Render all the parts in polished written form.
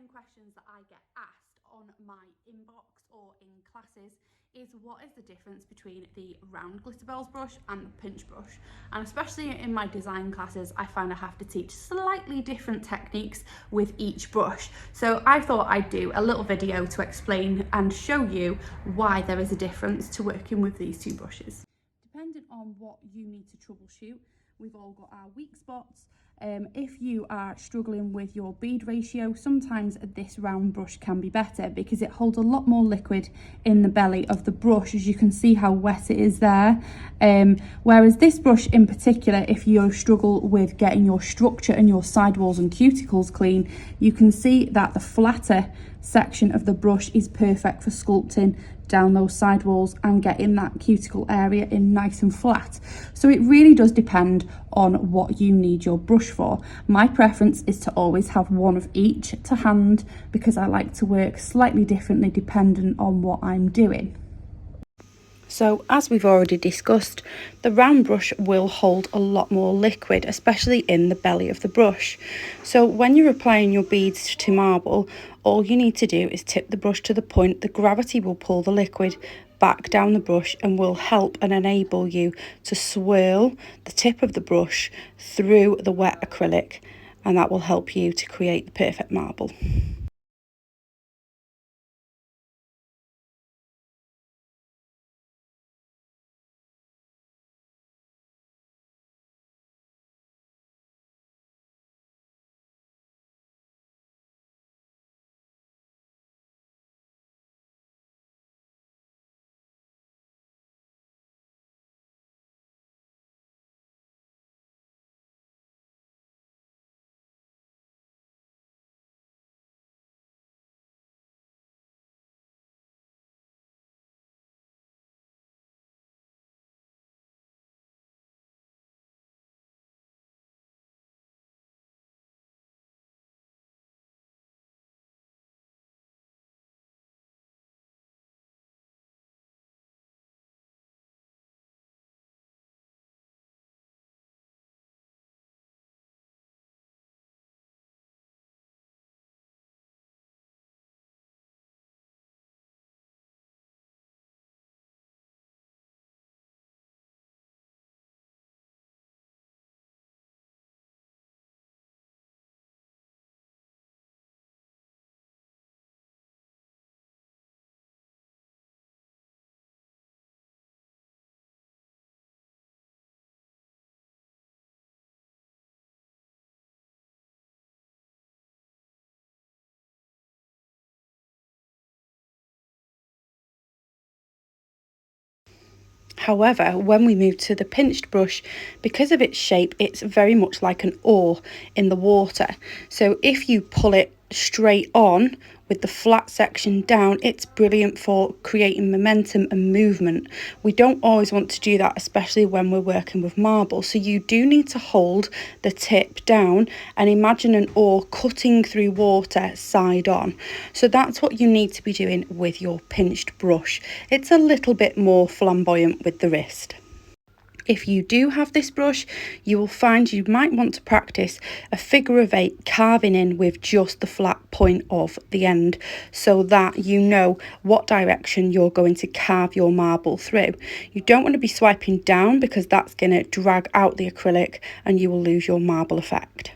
main questions that I get asked on my inbox or in classes is what is the difference between the round glitterbels brush and the pinch brush. And especially in my design classes, I find I have to teach slightly different techniques with each brush. So I thought I'd do a little video to explain and show you why there is a difference to working with these two brushes. Depending on what you need to troubleshoot, we've all got our weak spots. If you are struggling with your bead ratio, sometimes this round brush can be better because it holds a lot more liquid in the belly of the brush, as you can see how wet it is there. Whereas this brush in particular, if you struggle with getting your structure and your sidewalls and cuticles clean, you can see that the flatter section of the brush is perfect for sculpting down those sidewalls and getting that cuticle area in nice and flat. So it really does depend on what you need your brush for. My preference is to always have one of each to hand because I like to work slightly differently dependent on what I'm doing. So as we've already discussed, the round brush will hold a lot more liquid, especially in the belly of the brush. So when you're applying your beads to marble, all you need to do is tip the brush to the point. The gravity will pull the liquid back down the brush and will help and enable you to swirl the tip of the brush through the wet acrylic, and that will help you to create the perfect marble. However, when we move to the pinched brush, because of its shape, it's very much like an oar in the water. So if you pull it straight on with the flat section down, it's brilliant for creating momentum and movement. We don't always want to do that, especially when we're working with marble. So you do need to hold the tip down and imagine an oar cutting through water side on. So that's what you need to be doing with your pinched brush. It's a little bit more flamboyant with the wrist. If you do have this brush, you will find you might want to practice a figure of 8 carving in with just the flat point of the end, so that you know what direction you're going to carve your marble through. You don't want to be swiping down because that's going to drag out the acrylic and you will lose your marble effect.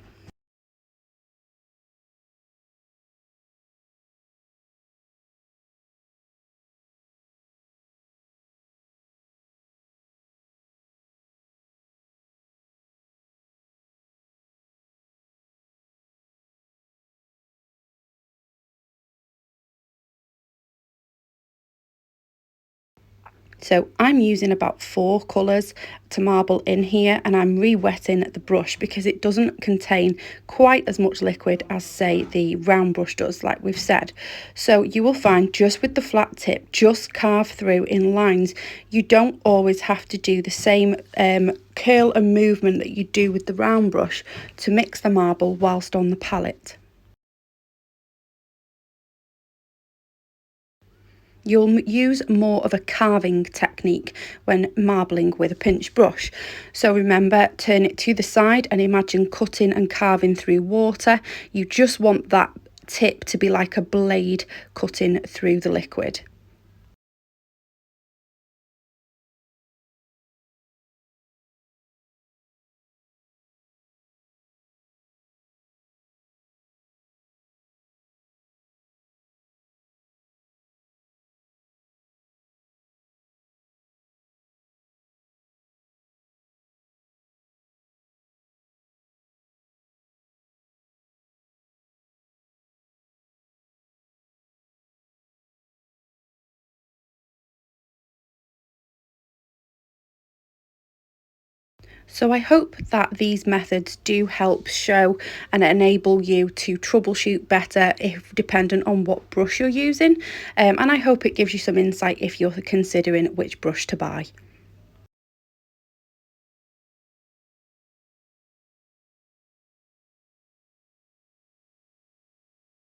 So I'm using about 4 colours to marble in here, and I'm re-wetting the brush because it doesn't contain quite as much liquid as, say, the round brush does, like we've said. So you will find just with the flat tip, just carve through in lines. You don't always have to do the same curl and movement that you do with the round brush to mix the marble whilst on the palette. You'll use more of a carving technique when marbling with a pinch brush. So remember, turn it to the side and imagine cutting and carving through water. You just want that tip to be like a blade cutting through the liquid. So I hope that these methods do help show and enable you to troubleshoot better if dependent on what brush you're using. And I hope it gives you some insight if you're considering which brush to buy.